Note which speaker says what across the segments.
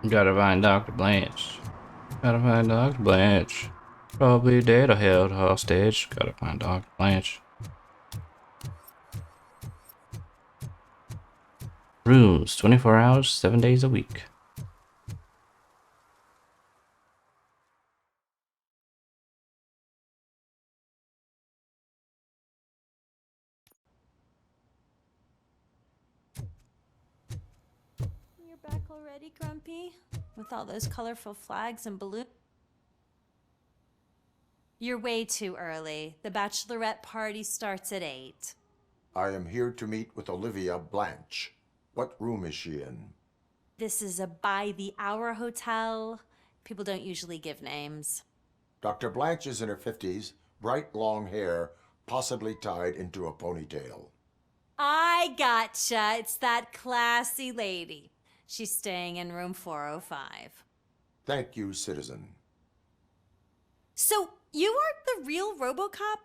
Speaker 1: Gotta find Dr. Blanche. Gotta find Dr. Blanche. Probably dead or held hostage. Gotta find Dr. Blanche. Rooms, 24 hours, 7 days a week.
Speaker 2: You're back already, Grumpy? With all those colorful flags and balloons? You're way too early. The bachelorette party starts at 8.
Speaker 3: I am here to meet with Olivia Blanche. What room is she in?
Speaker 2: This is a by-the-hour hotel. People don't usually give names.
Speaker 3: Dr. Blanche is in her 50s, bright long hair, possibly tied into a ponytail.
Speaker 2: I gotcha. It's that classy lady. She's staying in room 405.
Speaker 3: Thank you, citizen.
Speaker 2: So, you aren't the real RoboCop?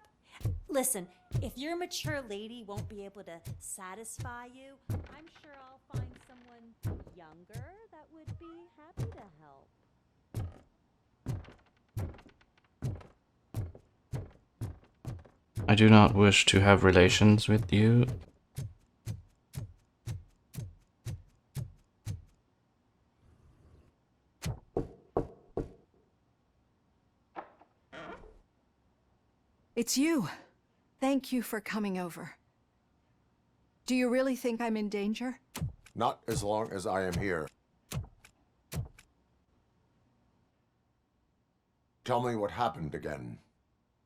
Speaker 2: Listen, if your mature lady won't be able to satisfy you, I'm sure I'll find someone younger that would be happy to help.
Speaker 1: I do not wish to have relations with you.
Speaker 4: It's you. Thank you for coming over. Do you really think I'm in danger?
Speaker 3: Not as long as I am here. Tell me what happened again.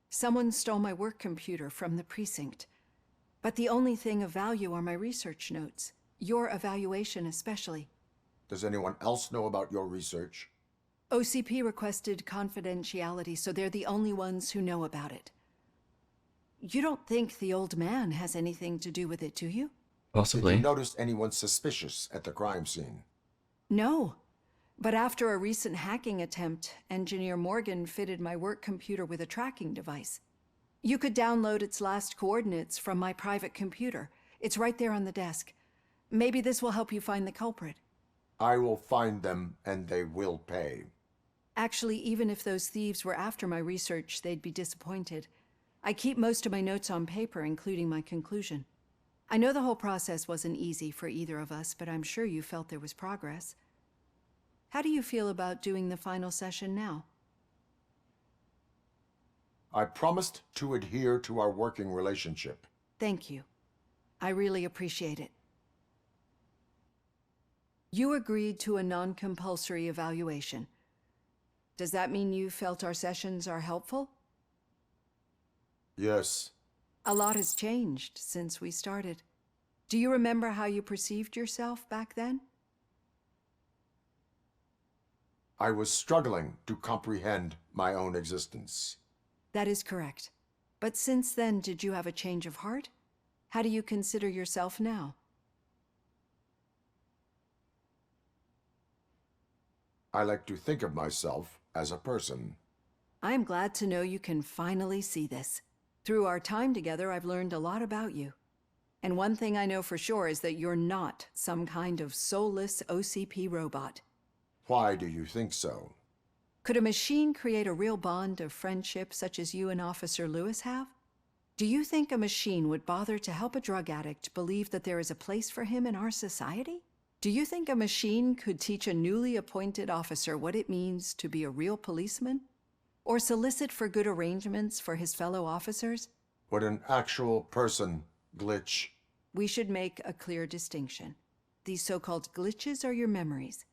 Speaker 4: Someone stole my work computer from the precinct. But the only thing of value are my research notes. Your evaluation especially.
Speaker 3: Does anyone else know about your research?
Speaker 4: OCP requested confidentiality, so they're the only ones who know about it. You don't think the old man has anything to do with it, do you?
Speaker 1: Possibly.
Speaker 3: Did you notice anyone suspicious at the crime scene?
Speaker 4: No. But after a recent hacking attempt, Engineer Morgan fitted my work computer with a tracking device. You could download its last coordinates from my private computer. It's right there on the desk. Maybe this will help you find the culprit.
Speaker 3: I will find them, and they will pay.
Speaker 4: Actually, even if those thieves were after my research, they'd be disappointed. I keep most of my notes on paper, including my conclusion. I know the whole process wasn't easy for either of us, but I'm sure you felt there was progress. How do you feel about doing the final session now?
Speaker 3: I promised to adhere to our working relationship.
Speaker 4: Thank you. I really appreciate it. You agreed to a non-compulsory evaluation. Does that mean you felt our sessions are helpful?
Speaker 3: Yes.
Speaker 4: A lot has changed since we started. Do you remember how you perceived yourself back then?
Speaker 3: I was struggling to comprehend my own existence.
Speaker 4: That is correct. But since then, did you have a change of heart? How do you consider yourself now?
Speaker 3: I like to think of myself as a person.
Speaker 4: I am glad to know you can finally see this. Through our time together, I've learned a lot about you. And one thing I know for sure is that you're not some kind of soulless OCP robot.
Speaker 3: Why do you think so?
Speaker 4: Could a machine create a real bond of friendship such as you and Officer Lewis have? Do you think a machine would bother to help a drug addict believe that there is a place for him in our society? Do you think a machine could teach a newly appointed officer what it means to be a real policeman? Or solicit for good arrangements for his fellow officers?
Speaker 3: Would an actual person glitch?
Speaker 4: We should make a clear distinction. These so-called glitches are your memories.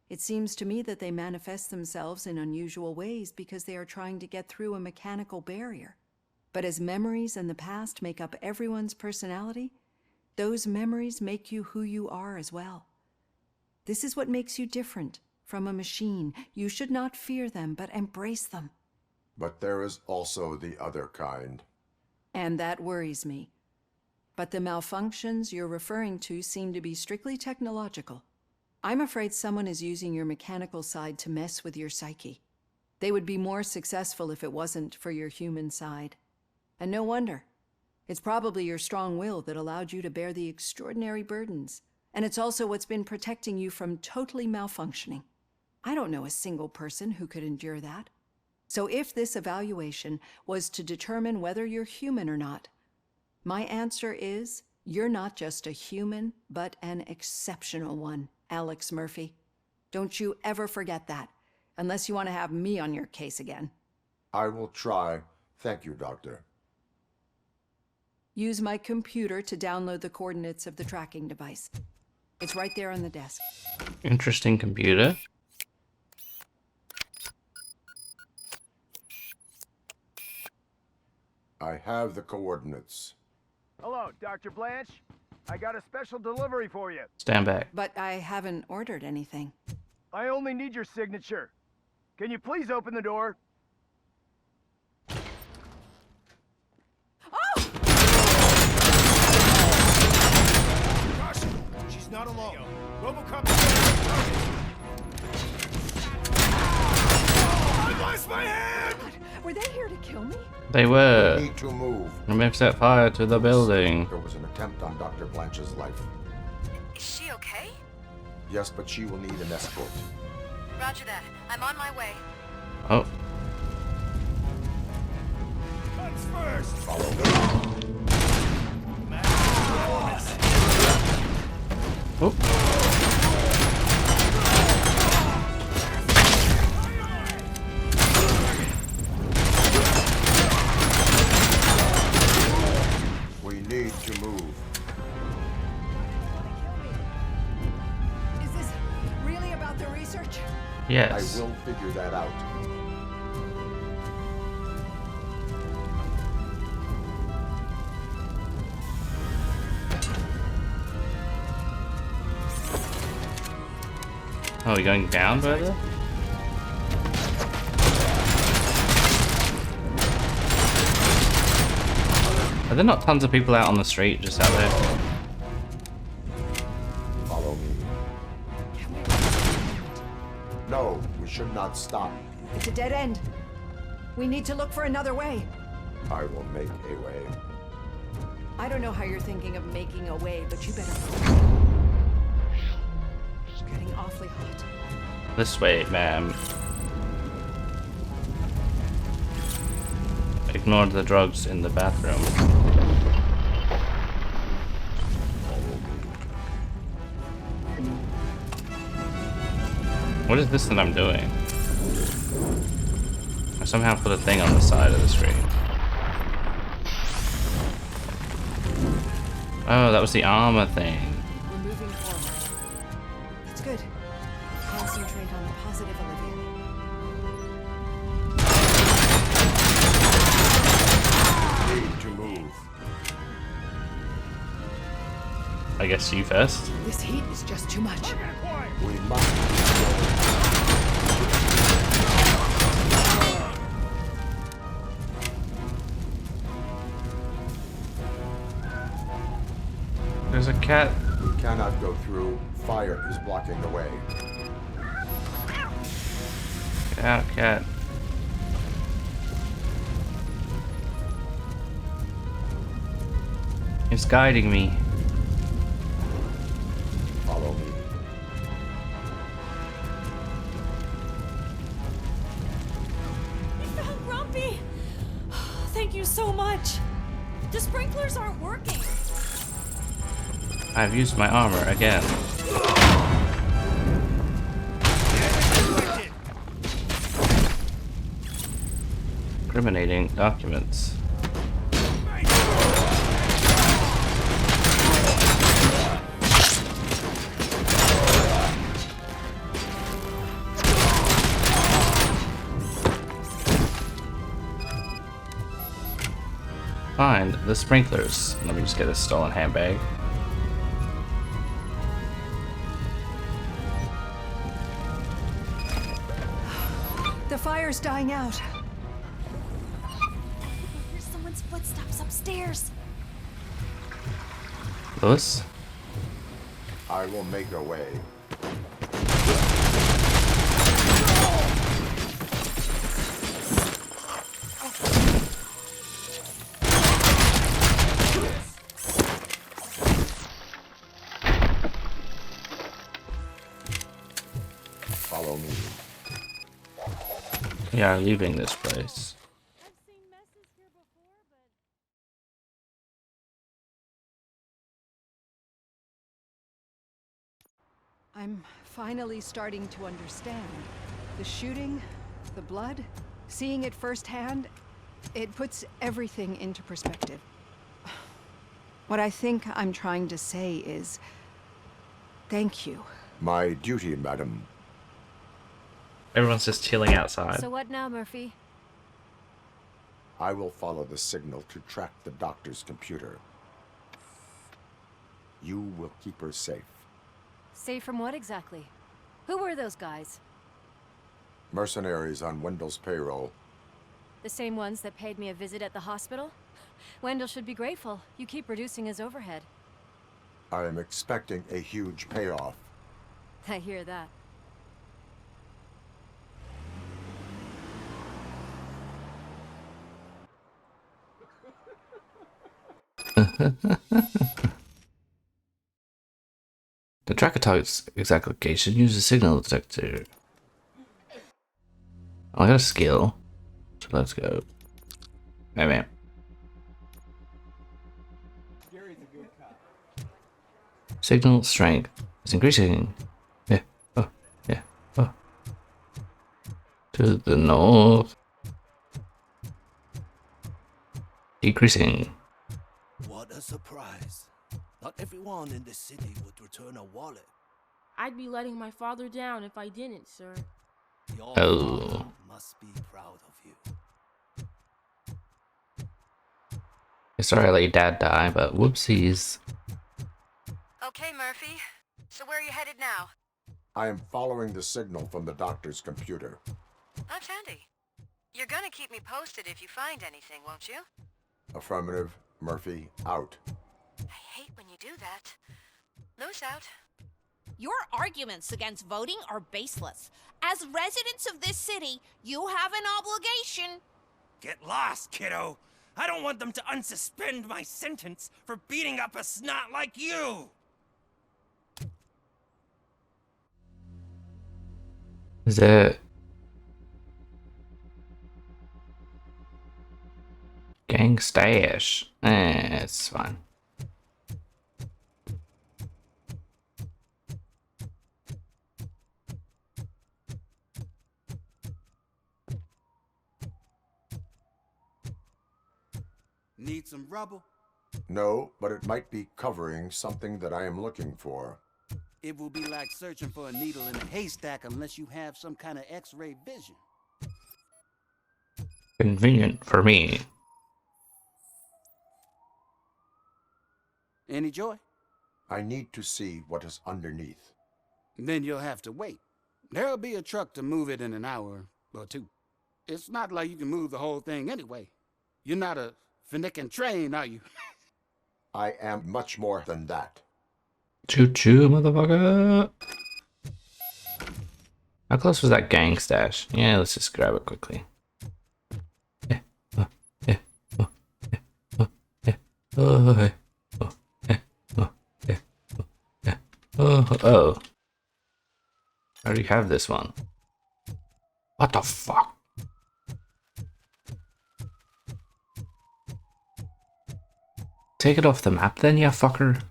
Speaker 4: It seems to me that they manifest themselves in unusual ways because they are trying to get through a mechanical barrier. But as memories in the past make up everyone's personality, those memories make you who you are as well. This is what makes you different from a machine. You should not fear them, but embrace them.
Speaker 3: But there is also the other kind.
Speaker 4: And that worries me. But the malfunctions you're referring to seem to be strictly technological. I'm afraid someone is using your mechanical side to mess with your psyche. They would be more successful if it wasn't for your human side. And no wonder. It's probably your strong will that allowed you to bear the extraordinary burdens. And it's also what's been protecting you from totally malfunctioning. I don't know a single person who could endure that. So if this evaluation was to determine whether you're human or not, my answer is you're not just a human, but an exceptional one, Alex Murphy. Don't you ever forget that, unless you want to have me on your case again.
Speaker 3: I will try. Thank you, Doctor.
Speaker 4: Use my computer to download the coordinates of the tracking device. It's right there on the desk.
Speaker 1: Interesting computer.
Speaker 3: I have the coordinates.
Speaker 5: Hello, Dr. Blanche. I got a special delivery for you.
Speaker 1: Stand back.
Speaker 4: But I haven't ordered anything.
Speaker 5: I only need your signature. Can you please open the door?
Speaker 6: Caution! She's not alone. RoboCop. I lost my hand!
Speaker 4: Were they here to kill me?
Speaker 1: They
Speaker 3: We
Speaker 1: were.
Speaker 3: need to move.
Speaker 1: Remember set fire to the building.
Speaker 3: There was an attempt on Dr. Blanche's life.
Speaker 7: Is she okay?
Speaker 3: Yes, but she will need an escort.
Speaker 7: Roger that. I'm on my way.
Speaker 1: Oh,
Speaker 6: Guns first!
Speaker 3: Follow me.
Speaker 1: oh.
Speaker 3: We need to move.
Speaker 4: Is this really about the research?
Speaker 1: Yes.
Speaker 3: I will figure that out.
Speaker 1: Oh, you're going down, brother? Are there not tons of people out on the street just out there?
Speaker 3: Follow me. No, we should not stop.
Speaker 4: It's a dead end. We need to look for another way.
Speaker 3: I will make a way.
Speaker 4: I don't know how you're thinking of making a way, but you better. It's getting awfully hot.
Speaker 1: This way, ma'am. Ignore the drugs in the bathroom. What is this that I'm doing? I somehow put a thing on the side of the screen. Oh, that was the armor thing.
Speaker 4: We're moving forward. That's good. Concentrate on the positive, Olivia.
Speaker 3: Need to move.
Speaker 1: I guess you first.
Speaker 4: This heat is just too much.
Speaker 3: We must.
Speaker 1: There's a cat.
Speaker 3: We cannot go through. Fire is blocking the way.
Speaker 1: Get out, cat. It's guiding me.
Speaker 3: Follow me.
Speaker 2: We found Grumpy! Thank you so much. The sprinklers aren't working.
Speaker 1: I've used my armor again. Incriminating documents. Find the sprinklers. Let me just get a stolen handbag.
Speaker 4: The fire's dying out.
Speaker 2: Here's someone's footsteps upstairs.
Speaker 1: Lewis?
Speaker 3: I will make a way. Follow me.
Speaker 1: We are leaving this place.
Speaker 2: I've seen messes here before, but
Speaker 4: I'm finally starting to understand. The shooting, the blood, seeing it firsthand, it puts everything into perspective. What I think I'm trying to say is, thank you.
Speaker 3: My duty, madam.
Speaker 1: Everyone's just chilling outside.
Speaker 2: So what now, Murphy?
Speaker 3: I will follow the signal to track the doctor's computer. You will keep her safe.
Speaker 2: Safe from what exactly? Who were those guys?
Speaker 3: Mercenaries on Wendell's payroll.
Speaker 2: The same ones that paid me a visit at the hospital? Wendell should be grateful. You keep reducing his overhead.
Speaker 3: I am expecting a huge payoff.
Speaker 2: I hear that.
Speaker 1: The tracker target's exact location uses a signal detector. Oh, I got a skill. So let's go. Hey man. Signal strength is increasing. Yeah. Oh. Yeah. Oh. To the north. Decreasing.
Speaker 6: What a surprise. Not everyone in this city would return a wallet.
Speaker 8: I'd be letting my father down if I didn't, sir.
Speaker 6: Your
Speaker 1: Oh.
Speaker 6: father must be proud of you.
Speaker 1: Sorry I let your dad die, but whoopsies.
Speaker 7: Okay, Murphy. So where are you headed now?
Speaker 3: I am following the signal from the doctor's computer.
Speaker 7: That's handy. You're gonna keep me posted if you find anything, won't you?
Speaker 3: Affirmative. Murphy, out.
Speaker 7: I hate when you do that. Loose out.
Speaker 9: Your arguments against voting are baseless. As residents of this city, you have an obligation.
Speaker 6: Get lost, kiddo. I don't want them to unsuspend my sentence for beating up a snot like you.
Speaker 1: Is it gang stash? It's fine.
Speaker 6: Need some rubble?
Speaker 3: No, but it might be covering something that I am looking for.
Speaker 10: It will be like searching for a needle in a haystack unless you have some kind of X-ray vision.
Speaker 1: Convenient for me.
Speaker 10: Any joy?
Speaker 3: I need to see what is underneath.
Speaker 10: Then you'll have to wait. There'll be a truck to move it in an hour or two. It's not like you can move the whole thing anyway. You're not a finicking train, are you?
Speaker 3: I am much more than that.
Speaker 1: Choo choo, motherfucker. How close was that gang stash? Yeah, let's just grab it quickly. Yeah. Yeah. Yeah. Yeah. Oh, yeah. Oh, yeah. Oh, yeah. Oh, yeah. Oh. I already have this one. What the fuck? Take it off the map then, you fucker.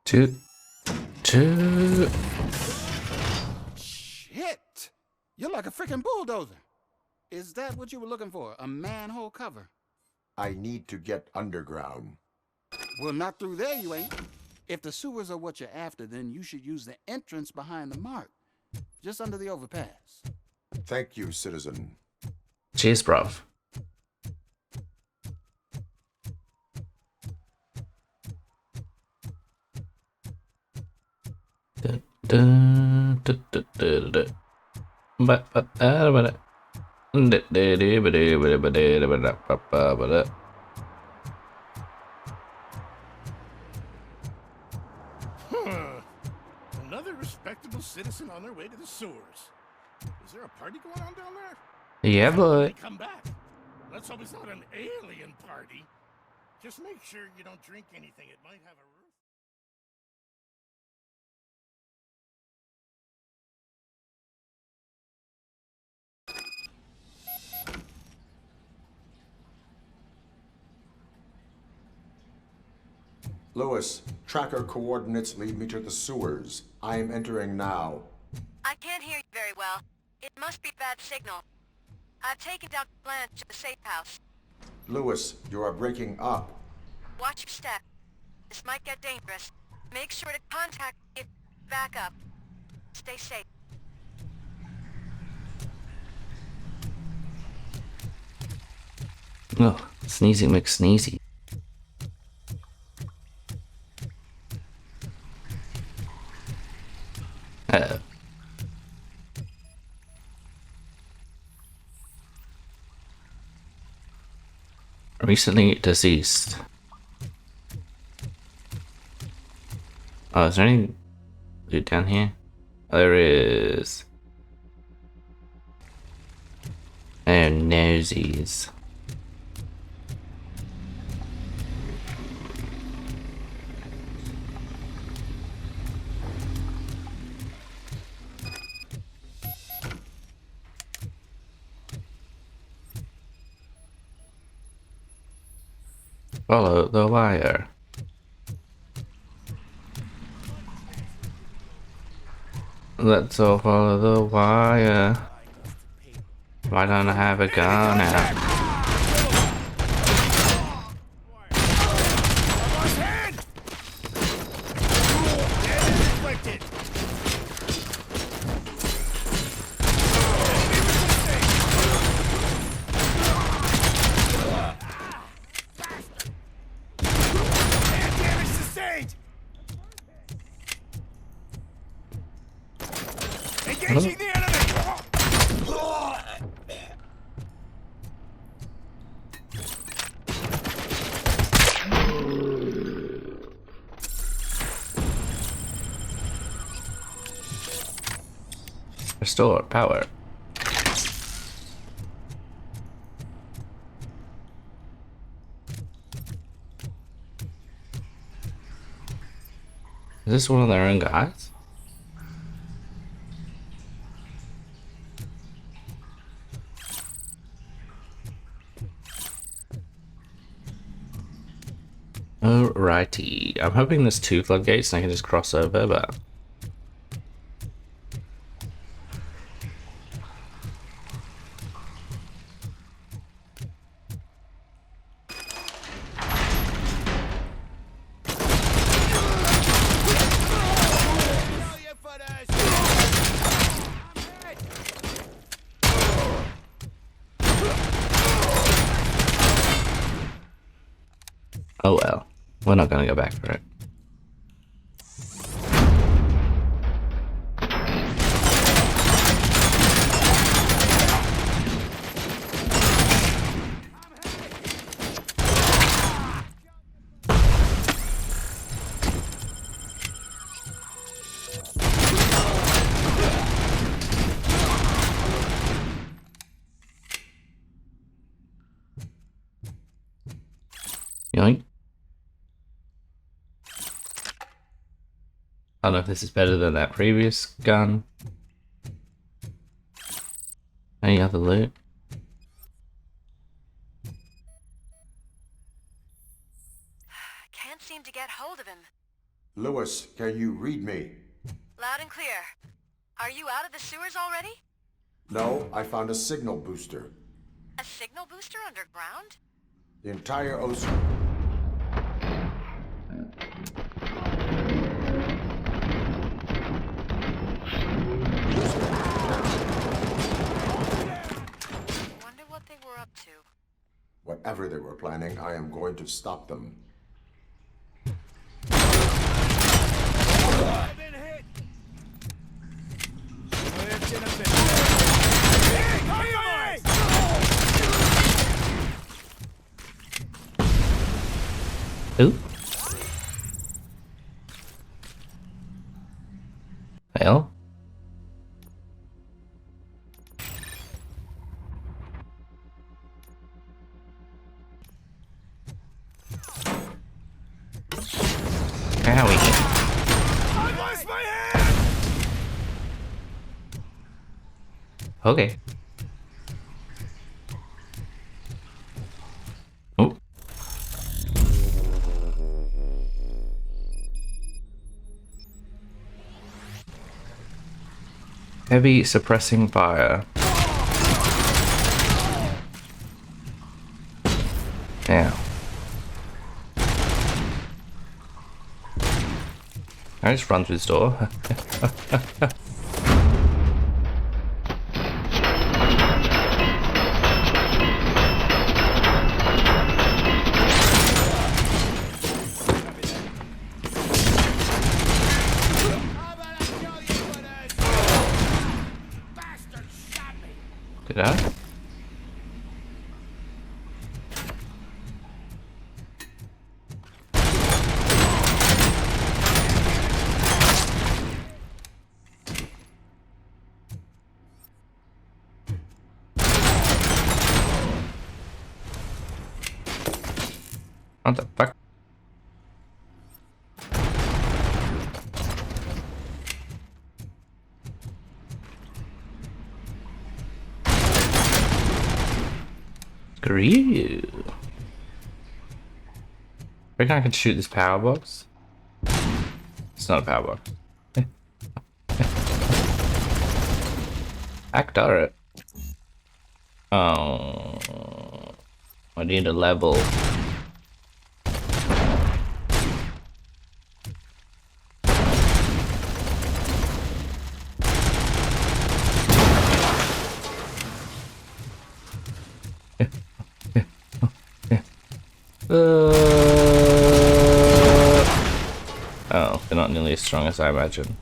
Speaker 1: Two.
Speaker 10: Shit! You're like a freaking bulldozer. Is that what you were looking for? A manhole cover?
Speaker 3: I need to get underground.
Speaker 10: Well, not through there, you ain't. If the sewers are what you're after, then you should use the entrance behind the mark. Just under the overpass.
Speaker 3: Thank you, citizen.
Speaker 1: Cheers, bruv.
Speaker 6: Another respectable citizen on their way to the sewers. Is there a party going on down there?
Speaker 1: Yeah, boy.
Speaker 6: Come back. Let's hope it's not an alien party. Just make sure you don't drink anything. It might have a
Speaker 3: Lewis, tracker coordinates lead me to the sewers. I am entering now.
Speaker 7: I can't hear you very well. It must be bad signal. I've taken Dr. Blanche to the safe house.
Speaker 3: Lewis, you are breaking up.
Speaker 7: Watch your step. This might get dangerous. Make sure to contact me if back up. Stay safe.
Speaker 1: Oh, Sneezy McSneezy. Uh-oh. Recently deceased. Oh, is there any loot down here? There is. Oh, nosies. Follow the wire. Let's all follow the wire. Why don't I have a gun out?
Speaker 6: Engaging the enemy!
Speaker 1: Restore power. Is this one of their own guys? Alrighty. I'm hoping there's 2 floodgates and I can just cross over, but... Oh well. We're not gonna go back for it. Yoink. I don't know if this is better than that previous gun. Any other loot?
Speaker 7: Can't seem to get hold of him.
Speaker 3: Lewis, can you read me?
Speaker 7: Loud and clear. Are you out of the sewers already?
Speaker 3: No, I found a signal booster.
Speaker 7: A signal booster underground?
Speaker 3: The entire ocean.
Speaker 7: Wonder what they were up to.
Speaker 3: Whatever they were planning, I am going to stop them.
Speaker 5: I've been hit!
Speaker 1: Ooh. Well. Owie.
Speaker 5: I lost my hand!
Speaker 1: Okay. Oh. Heavy suppressing fire. Damn. I just run through this door. Did I? What the fuck? Screw you. I reckon I can shoot this power box. It's not a power box. Hack turret. Oh, I need a level. Oh, they're not nearly as strong as I imagine.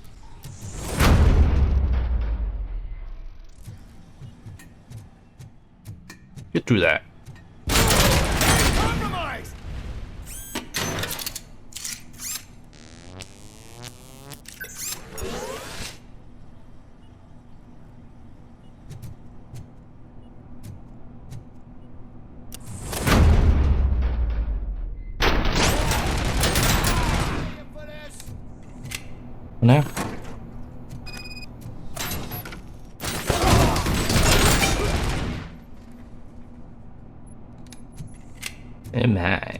Speaker 1: Get through that.
Speaker 5: Compromise!
Speaker 1: Now. Am I?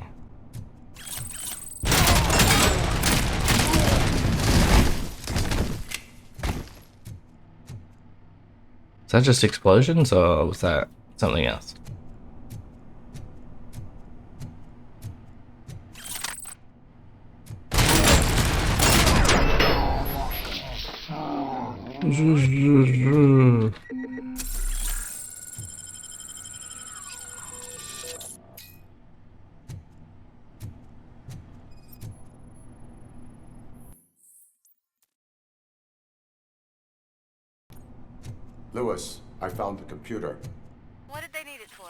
Speaker 1: Is that just explosions or was that something else?
Speaker 3: Lewis, I found the computer.
Speaker 7: What did they need it for?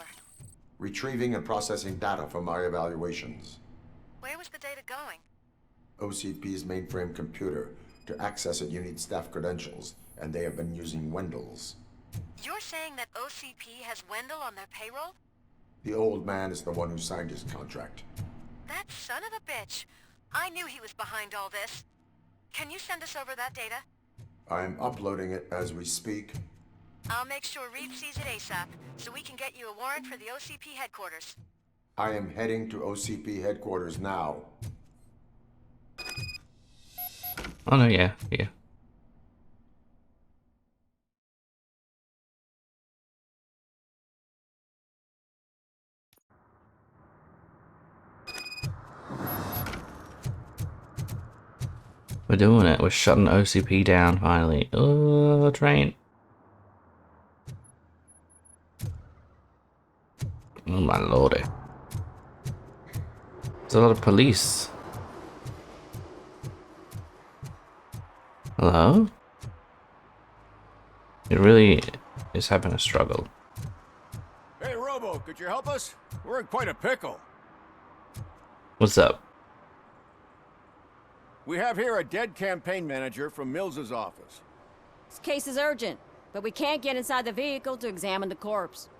Speaker 3: Retrieving and processing data from my evaluations.
Speaker 7: Where was the data going?
Speaker 3: OCP's mainframe computer. To access it, you need staff credentials, and they have been using Wendell's.
Speaker 7: You're saying that OCP has Wendell on their payroll?
Speaker 3: The old man is the one who signed his contract.
Speaker 7: That son of a bitch. I knew he was behind all this. Can you send us over that data?
Speaker 3: I'm uploading it as we speak.
Speaker 7: I'll make sure Reed sees it ASAP, so we can get you a warrant for the OCP headquarters.
Speaker 3: I am heading to OCP headquarters now.
Speaker 1: Oh no, yeah. We're doing it. We're shutting OCP down finally. Oh, train. Oh my lordy. There's a lot of police. Hello? It really is having a struggle.
Speaker 5: Hey, Robo, could you help us? We're in quite a pickle.
Speaker 1: What's up?
Speaker 5: We have here a dead campaign manager from Mills's office.
Speaker 11: This case is urgent, but we can't get inside the vehicle to examine the corpse.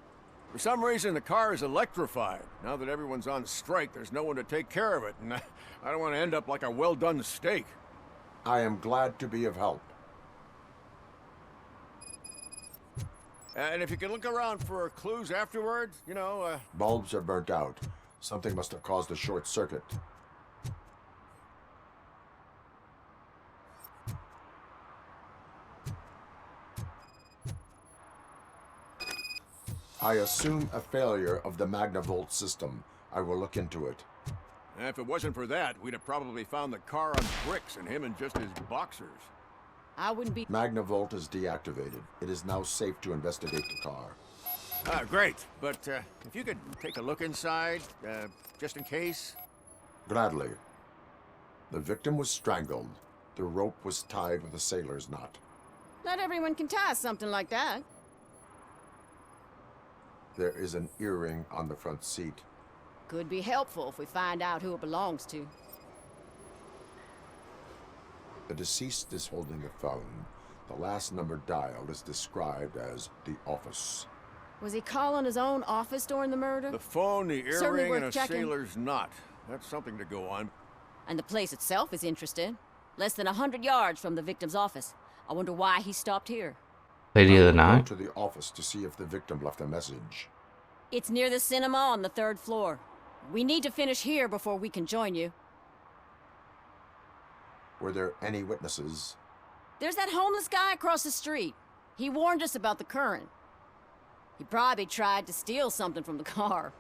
Speaker 5: For some reason, the car is electrified. Now that everyone's on strike, there's no one to take care of it, and I don't want to end up like a well-done steak.
Speaker 3: I am glad to be of help.
Speaker 5: And if you can look around for clues afterwards, you know,
Speaker 3: Bulbs are burnt out. Something must have caused a short circuit. I assume a failure of the Magnavolt system. I will look into it.
Speaker 5: If it wasn't for that, we'd have probably found the car on bricks and him in just his boxers.
Speaker 11: I wouldn't be...
Speaker 3: Magnavolt is deactivated. It is now safe to investigate the car.
Speaker 5: Great. But if you could take a look inside, just in case.
Speaker 3: Gladly. The victim was strangled. The rope was tied with a sailor's knot.
Speaker 11: Not everyone can tie something like that.
Speaker 3: There is an earring on the front seat.
Speaker 11: Could be helpful if we find out who it belongs to.
Speaker 3: The deceased is holding a phone. The last number dialed is described as the office.
Speaker 11: Was he calling his own office during the murder?
Speaker 5: The phone, the
Speaker 11: Certainly
Speaker 5: earring,
Speaker 11: worth
Speaker 5: and a
Speaker 11: checking.
Speaker 5: sailor's knot. That's something to go on.
Speaker 11: And the place itself is interesting. Less than 100 yards from the victim's office. I wonder why he stopped here.
Speaker 1: Lady of the
Speaker 3: I will go
Speaker 1: Night?
Speaker 3: to the office to see if the victim left a message.
Speaker 11: It's near the cinema on the 3rd floor. We need to finish here before we can join you.
Speaker 3: Were there any witnesses?
Speaker 11: There's that homeless guy across the street. He warned us about the current. He probably tried to steal something from the car.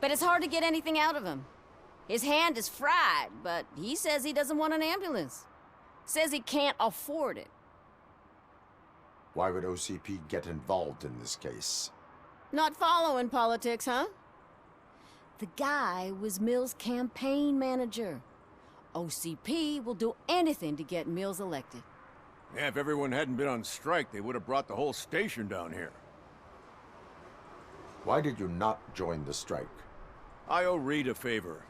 Speaker 11: But it's hard to get anything out of him. His hand is fried, but he says he doesn't want an ambulance. Says he can't afford it.
Speaker 3: Why would OCP get involved in this case?
Speaker 11: Not following politics, huh? The guy was Mills' campaign manager. OCP will do anything to get Mills elected.
Speaker 5: Yeah, if everyone hadn't been on strike, they would have brought the whole station down here.
Speaker 3: Why did you not join the strike?
Speaker 5: I owe Reed a favor.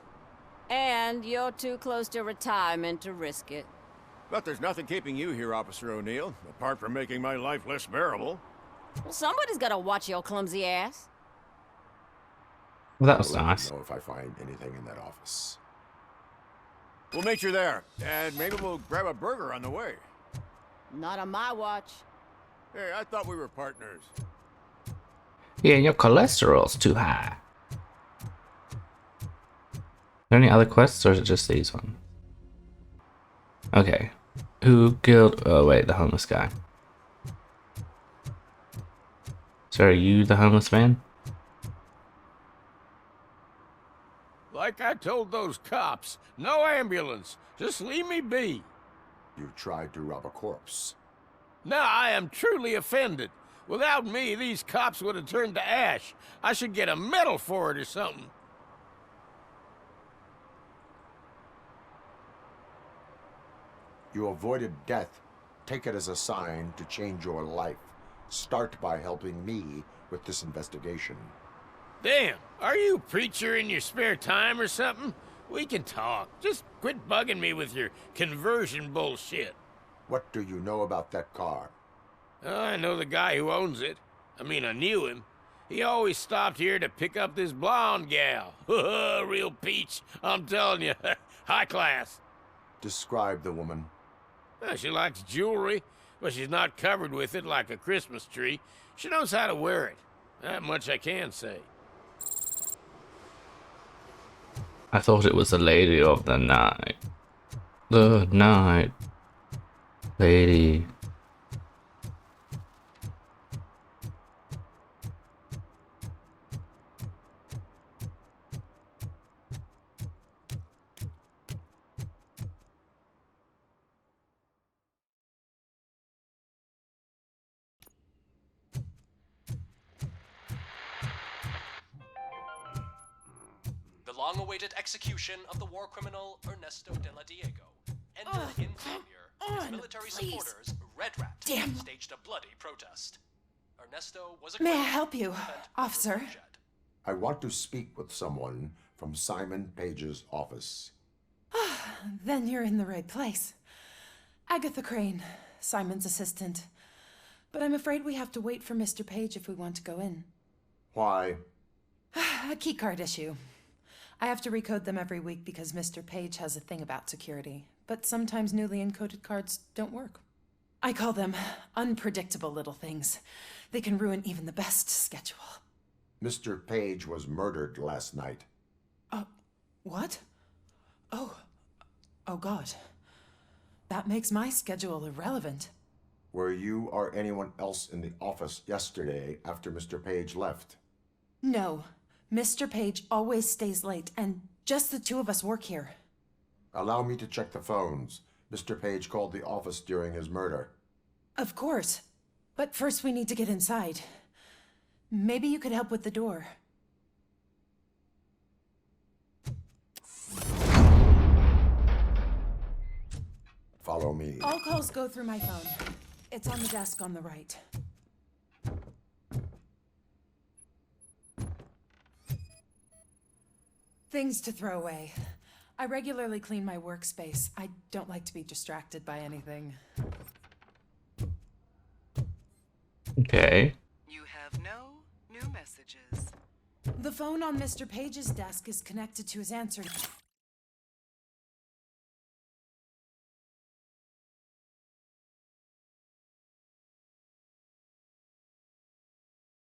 Speaker 11: And you're too close to retirement to risk it.
Speaker 5: But there's nothing keeping you here, Officer O'Neill, apart from making my life less bearable.
Speaker 11: Well, somebody's gotta watch your clumsy ass.
Speaker 1: Well, that was
Speaker 3: I'll let
Speaker 1: nice.
Speaker 3: you know if I find anything in that office.
Speaker 5: We'll meet you there, and maybe we'll grab a burger on the way.
Speaker 11: Not on my watch.
Speaker 5: Hey, I thought we were partners.
Speaker 1: Yeah, and your cholesterol's too high. Are there any other quests, or is it just these ones? Okay. Who killed... Oh, wait, the homeless guy. So are you the homeless man?
Speaker 10: Like I told those cops, no ambulance. Just leave me be.
Speaker 3: You tried to rob a corpse.
Speaker 10: Now I am truly offended. Without me, these cops would have turned to ash. I should get a medal for it or something.
Speaker 3: You avoided death. Take it as a sign to change your life. Start by helping me with this investigation.
Speaker 10: Damn, are you a preacher in your spare time or something? We can talk. Just quit bugging me with your conversion bullshit.
Speaker 3: What do you know about that car?
Speaker 10: I know the guy who owns it. I mean, I knew him. He always stopped here to pick up this blonde gal. Real peach, I'm telling you. High class.
Speaker 3: Describe the woman.
Speaker 10: Well, she likes jewelry, but she's not covered with it like a Christmas tree. She knows how to wear it. That much I can say.
Speaker 1: I thought it was the lady of the night. The night lady.
Speaker 12: The long-awaited execution of the war criminal Ernesto de la Diego ended in failure. His military supporters, Red Rat, staged a bloody protest. Ernesto was a
Speaker 13: May I help you, officer?
Speaker 3: I want to speak with someone from Simon Page's office.
Speaker 13: Then you're in the right place. Agatha Crane, Simon's assistant. But I'm afraid we have to wait for Mr. Page if we want to go in.
Speaker 3: Why?
Speaker 13: A keycard issue. I have to recode them every week because Mr. Page has a thing about security. But sometimes newly encoded cards don't work. I call them unpredictable little things. They can ruin even the best schedule.
Speaker 3: Mr. Page was murdered last night.
Speaker 13: What? Oh God. That makes my schedule irrelevant.
Speaker 3: Were you or anyone else in the office yesterday after Mr. Page left?
Speaker 13: No. Mr. Page always stays late, and just the two of us work here.
Speaker 3: Allow me to check the phones. Mr. Page called the office during his murder.
Speaker 13: Of course. But first we need to get inside. Maybe you could help with the door.
Speaker 3: Follow me.
Speaker 13: All calls go through my phone. It's on the desk on the right. Things to throw away. I regularly clean my workspace. I don't like to be distracted by anything.
Speaker 1: Okay.
Speaker 14: You have no new messages.
Speaker 13: The phone on Mr. Page's desk is connected to his answering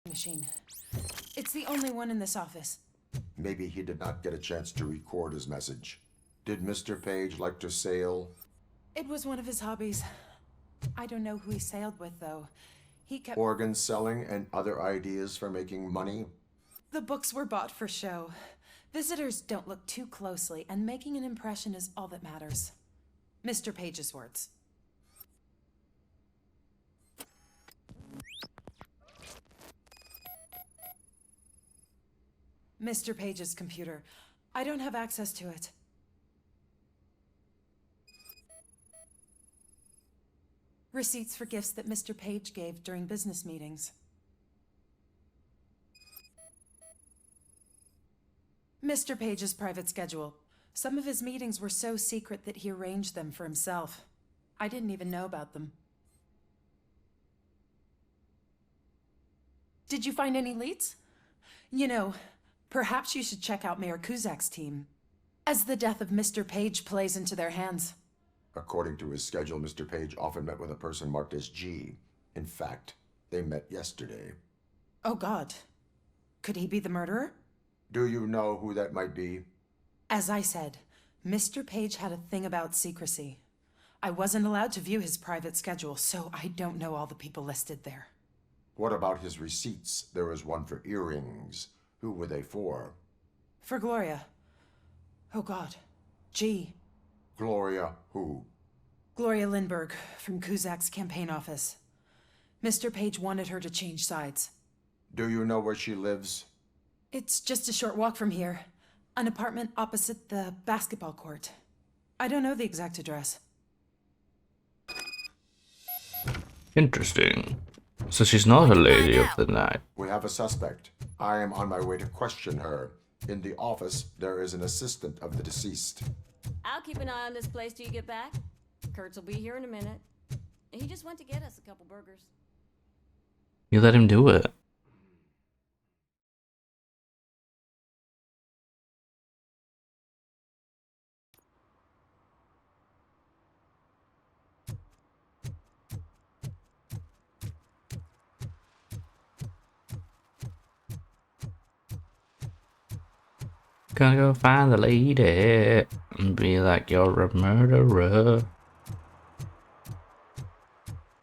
Speaker 13: machine. It's the only one in this office.
Speaker 3: Maybe he did not get a chance to record his message. Did Mr. Page like to sail?
Speaker 13: It was one of his hobbies. I don't know who he sailed with, though. He kept...
Speaker 3: Organ selling and other ideas for making money?
Speaker 13: The books were bought for show. Visitors don't look too closely, and making an impression is all that matters. Mr. Page's words. Mr. Page's computer. I don't have access to it. Receipts for gifts that Mr. Page gave during business meetings. Mr. Page's private schedule. Some of his meetings were so secret that he arranged them for himself. I didn't even know about them. Did you find any leads? You know, perhaps you should check out Mayor Kuzak's team, as the death of Mr. Page plays into their hands.
Speaker 3: According to his schedule, Mr. Page often met with a person marked as G. In fact, they met yesterday.
Speaker 13: Oh, God. Could he be the murderer?
Speaker 3: Do you know who that might be?
Speaker 13: As I said, Mr. Page had a thing about secrecy. I wasn't allowed to view his private schedule, so I don't know all the people listed there.
Speaker 3: What about his receipts? There was one for earrings. Who were they for?
Speaker 13: For Gloria. Oh, God. G.
Speaker 3: Gloria who?
Speaker 13: Gloria Lindbergh, from Kuzak's campaign office. Mr. Page wanted her to change sides.
Speaker 3: Do you know where she lives?
Speaker 13: It's just a short walk from here. An apartment opposite the basketball court. I don't know the exact address.
Speaker 1: Interesting. So she's not a lady of the night.
Speaker 3: We have a suspect. I am on my way to question her. In the office, there is an assistant of the deceased.
Speaker 11: I'll keep an eye on this place till you get back. Kurtz will be here in a minute. He just went to get us a couple burgers.
Speaker 1: You let him do it. Gonna go find the lady and be like, you're a murderer.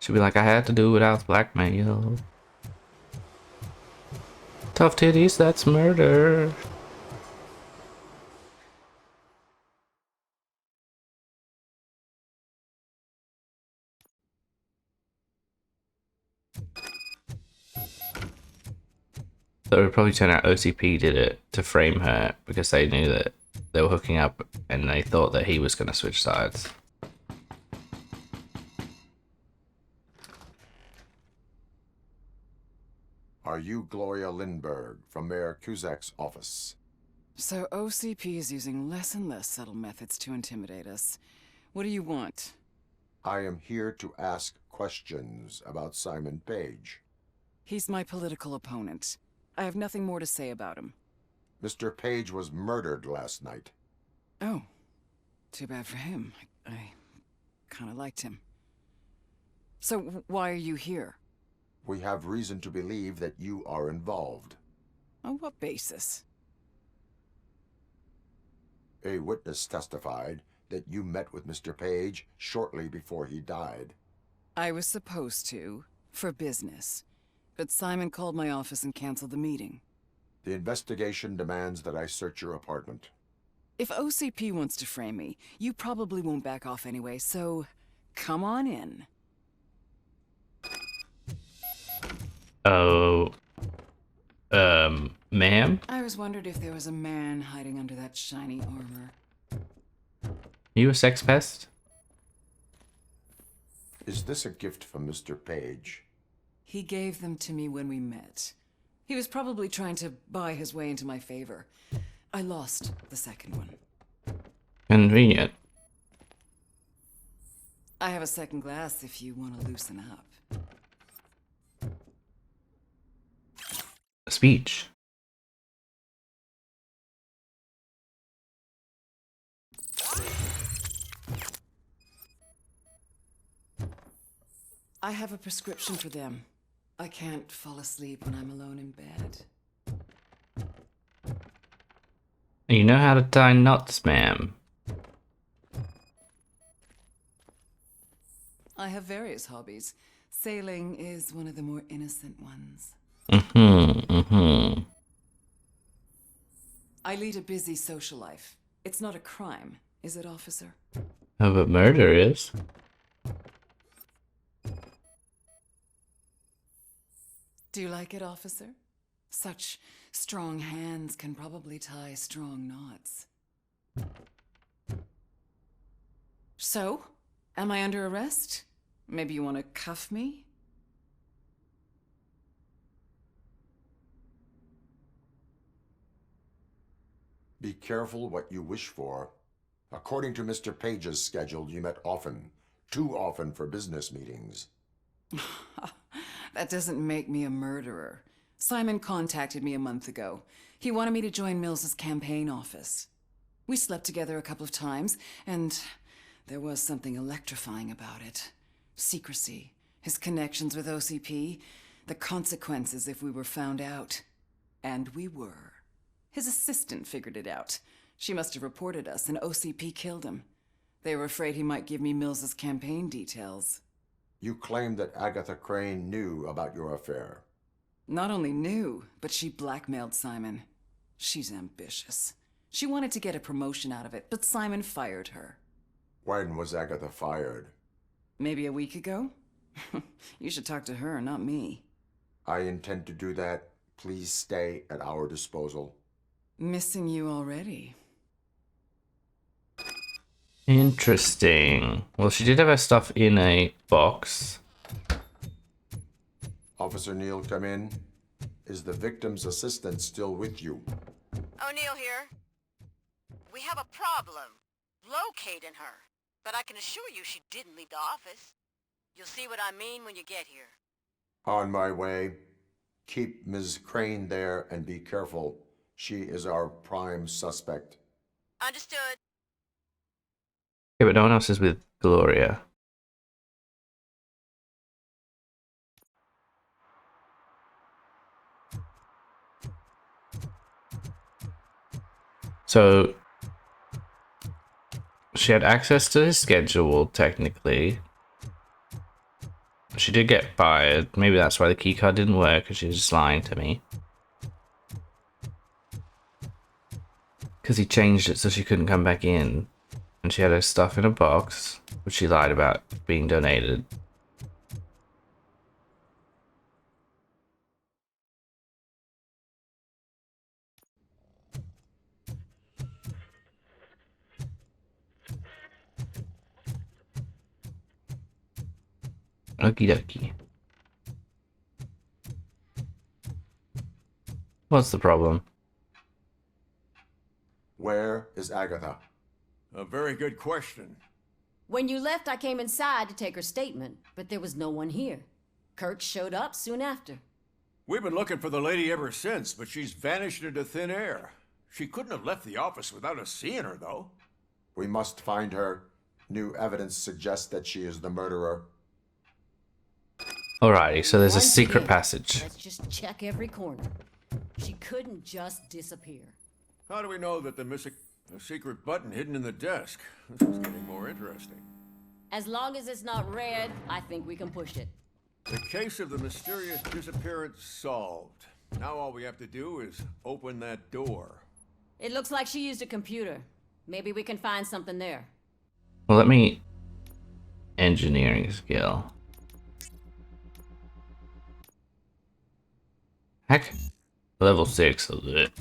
Speaker 1: She'll be like, I had to do it without blackmail. Tough titties, that's murder. So it would probably turn out OCP did it to frame her because they knew that they were hooking up and they thought that he was going to switch sides.
Speaker 3: Are you Gloria Lindbergh from Mayor Kuzak's office?
Speaker 14: So OCP is using less and less subtle methods to intimidate us. What do you want?
Speaker 3: I am here to ask questions about Simon Page.
Speaker 14: He's my political opponent. I have nothing more to say about him.
Speaker 3: Mr. Page was murdered last night.
Speaker 14: Oh, too bad for him. I kind of liked him. So why are you here?
Speaker 3: We have reason to believe that you are involved.
Speaker 14: On what basis?
Speaker 3: A witness testified that you met with Mr. Page shortly before he died.
Speaker 14: I was supposed to, for business. But Simon called my office and canceled the meeting.
Speaker 3: The investigation demands that I search your apartment.
Speaker 14: If OCP wants to frame me, you probably won't back off anyway, so come on in.
Speaker 1: Oh, ma'am?
Speaker 14: I was wondered if there was a man hiding under that shiny armor.
Speaker 1: You a sex pest?
Speaker 3: Is this a gift from Mr. Page?
Speaker 14: He gave them to me when we met. He was probably trying to buy his way into my favor. I lost the second one.
Speaker 1: Convenient.
Speaker 14: I have a second glass if you want to loosen up.
Speaker 1: Speech.
Speaker 14: I have a prescription for them. I can't fall asleep when I'm alone in bed.
Speaker 1: You know how to tie knots, ma'am.
Speaker 14: I have various hobbies. Sailing is one of the more innocent ones. I lead a busy social life. It's not a crime, is it, officer?
Speaker 1: Oh, but murder is.
Speaker 14: Do you like it, officer? Such strong hands can probably tie strong knots. So, am I under arrest? Maybe you want to cuff me?
Speaker 3: Be careful what you wish for. According to Mr. Page's schedule, you met often. Too often for business meetings.
Speaker 14: That doesn't make me a murderer. Simon contacted me a month ago. He wanted me to join Mills's campaign office. We slept together a couple of times, and there was something electrifying about it. Secrecy, his connections with OCP, the consequences if we were found out. And we were. His assistant figured it out. She must have reported us, and OCP killed him. They were afraid he might give me Mills's campaign details.
Speaker 3: You claimed that Agatha Crane knew about your affair.
Speaker 14: Not only knew, but she blackmailed Simon. She's ambitious. She wanted to get a promotion out of it, but Simon fired her.
Speaker 3: When was Agatha fired?
Speaker 14: Maybe a week ago? You should talk to her, not me.
Speaker 3: I intend to do that. Please stay at our disposal.
Speaker 14: Missing you already.
Speaker 1: Interesting. Well, she did have her stuff in a box.
Speaker 3: Officer Neal, come in. Is the victim's assistant still with you?
Speaker 7: O'Neill here. We have a problem locating her, but I can assure you she didn't leave the office. You'll see what I mean when you get here.
Speaker 3: On my way. Keep Ms. Crane there and be careful. She is our prime suspect.
Speaker 7: Understood.
Speaker 1: Yeah, but no one else is with Gloria. So she had access to his schedule, technically. She did get fired. Maybe that's why the keycard didn't work, because she was just lying to me. Because he changed it so she couldn't come back in. And she had her stuff in a box, which she lied about being donated. Okie dokie. What's the problem?
Speaker 3: Where is Agatha?
Speaker 5: A very good question.
Speaker 11: When you left, I came inside to take her statement, but there was no one here. Kurt showed up soon after.
Speaker 5: We've been looking for the lady ever since, but she's vanished into thin air. She couldn't have left the office without us seeing her, though.
Speaker 3: We must find her. New evidence suggests that she is the murderer.
Speaker 1: Alrighty, so there's a
Speaker 11: Once
Speaker 1: secret
Speaker 11: again,
Speaker 1: passage.
Speaker 11: Let's just check every corner. She couldn't just disappear.
Speaker 5: How do we know that they're missing a secret button hidden in the desk? This is getting more interesting.
Speaker 11: As long as it's not red, I think we can push it.
Speaker 5: The case of the mysterious disappearance solved. Now all we have to do is open that door.
Speaker 11: It looks like she used a computer. Maybe we can find something there.
Speaker 1: Well, let me... Engineering skill. Heck. Level 6 will do it.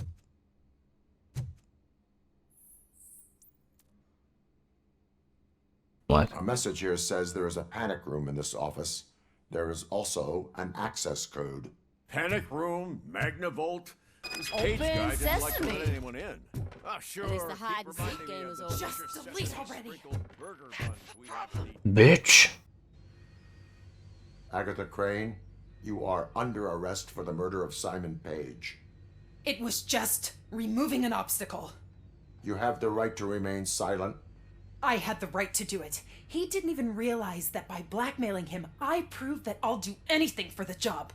Speaker 1: What?
Speaker 3: A message here says there is a panic room in this office. There is also an access code.
Speaker 5: Panic room, Magnavolt. This Cage
Speaker 11: Open
Speaker 5: guy didn't like to
Speaker 11: sesame.
Speaker 5: let anyone in. Ah, sure.
Speaker 11: At least the
Speaker 5: keep
Speaker 11: hide and seek
Speaker 5: reminding me
Speaker 11: game
Speaker 5: of
Speaker 11: is
Speaker 5: the
Speaker 11: over.
Speaker 5: Just
Speaker 13: Just delete already.
Speaker 5: burger buns we have to eat.
Speaker 1: Bitch!
Speaker 3: Agatha Crane, you are under arrest for the murder of Simon Page.
Speaker 13: It was just removing an obstacle.
Speaker 3: You have the right to remain silent.
Speaker 13: I had the right to do it. He didn't even realize that by blackmailing him, I proved that I'll do anything for the job.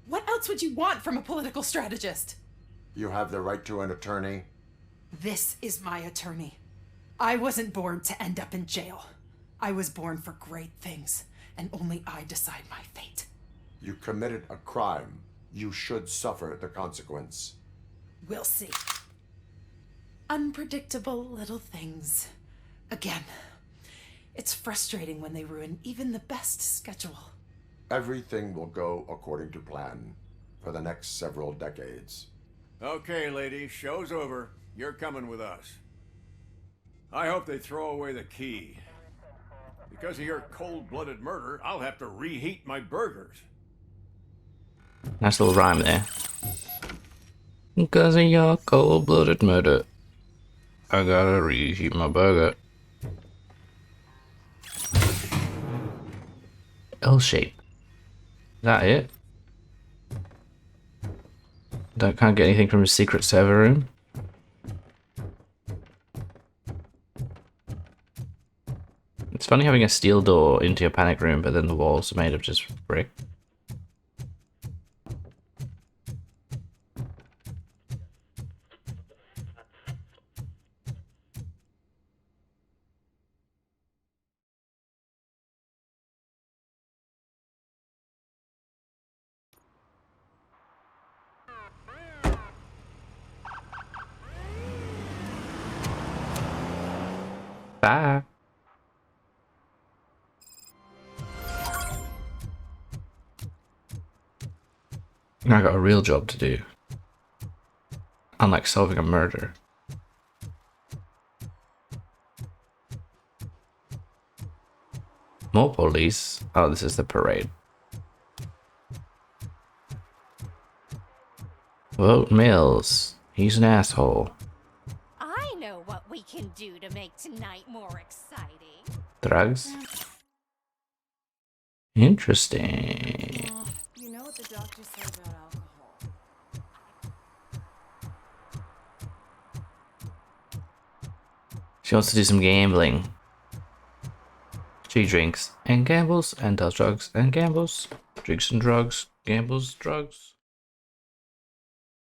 Speaker 13: What else would you want from a political strategist?
Speaker 3: You have the right to an attorney.
Speaker 13: This is my attorney. I wasn't born to end up in jail. I was born for great things, and only I decide my fate.
Speaker 3: You committed a crime. You should suffer the consequence.
Speaker 13: We'll see. Unpredictable little things. Again, it's frustrating when they ruin even the best schedule.
Speaker 3: Everything will go according to plan for the next several decades.
Speaker 5: Okay, lady, show's over. You're coming with us. I hope they throw away the key. Because of your cold-blooded murder, I'll have to reheat my burgers.
Speaker 1: Nice little rhyme there. Because of your cold-blooded murder, I gotta reheat my burger. L shape. Is that it? Can't get anything from his secret server room. It's funny having a steel door into your panic room, but then the walls are made of just brick. Bye. I got a real job to do. Unlike solving a murder. More police. Oh, this is the parade. Vote Mills. He's an asshole.
Speaker 9: I know what we can do to make tonight more exciting.
Speaker 1: Drugs? Interesting.
Speaker 4: You know what the doctor said about alcohol.
Speaker 1: She wants to do some gambling. She drinks and gambles and does drugs and gambles. Drinks and drugs, gambles, drugs.